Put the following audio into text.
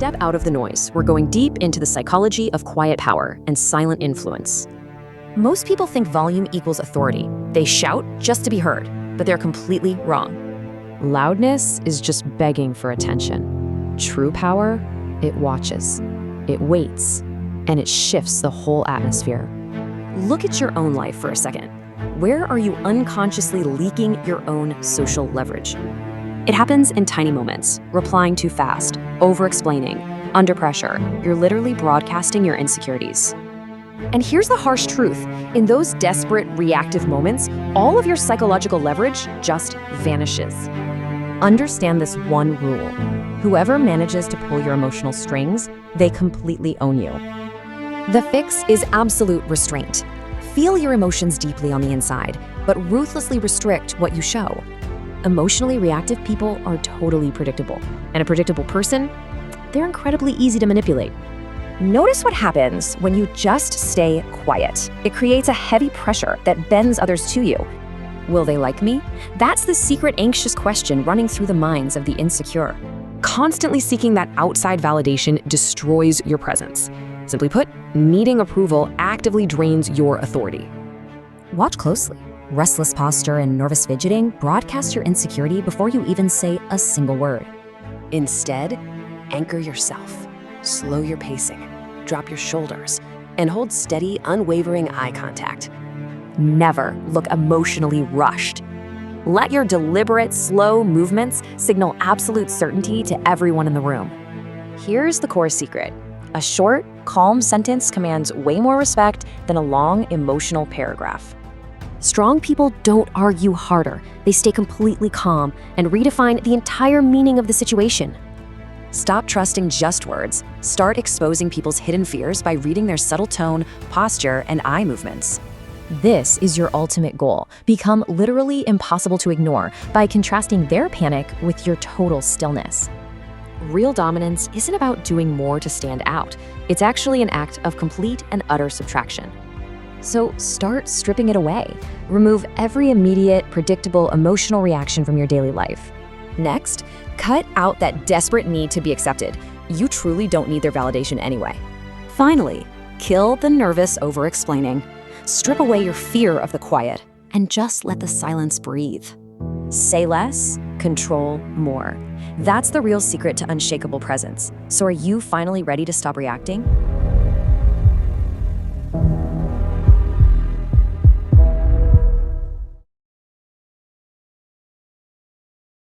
step out of the noise, we're going deep into the psychology of quiet power and silent influence. Most people think volume equals authority. They shout just to be heard, but they're completely wrong. Loudness is just begging for attention. True power, it watches, it waits, and it shifts the whole atmosphere. Look at your own life for a second. Where are you unconsciously leaking your own social leverage? It happens in tiny moments, replying too fast, over-explaining, under pressure. You're literally broadcasting your insecurities. And here's the harsh truth. In those desperate, reactive moments, all of your psychological leverage just vanishes. Understand this one rule. Whoever manages to pull your emotional strings, they completely own you. The fix is absolute restraint. Feel your emotions deeply on the inside, but ruthlessly restrict what you show. Emotionally reactive people are totally predictable, and a predictable person, they're incredibly easy to manipulate. Notice what happens when you just stay quiet. It creates a heavy pressure that bends others to you. Will they like me? That's the secret anxious question running through the minds of the insecure. Constantly seeking that outside validation destroys your presence. Simply put, needing approval actively drains your authority. Watch closely. Restless posture and nervous fidgeting broadcast your insecurity before you even say a single word. Instead, anchor yourself. Slow your pacing, drop your shoulders, and hold steady, unwavering eye contact. Never look emotionally rushed. Let your deliberate, slow movements signal absolute certainty to everyone in the room. Here's the core secret. A short, calm sentence commands way more respect than a long, emotional paragraph. Strong people don't argue harder. They stay completely calm and redefine the entire meaning of the situation. Stop trusting just words. Start exposing people's hidden fears by reading their subtle tone, posture, and eye movements. This is your ultimate goal. Become literally impossible to ignore by contrasting their panic with your total stillness. Real dominance isn't about doing more to stand out. It's actually an act of complete and utter subtraction. So start stripping it away. Remove every immediate, predictable, emotional reaction from your daily life. Next, cut out that desperate need to be accepted. You truly don't need their validation anyway. Finally, kill the nervous over-explaining. Strip away your fear of the quiet and just let the silence breathe. Say less, control more. That's the real secret to unshakable presence. So are you finally ready to stop reacting?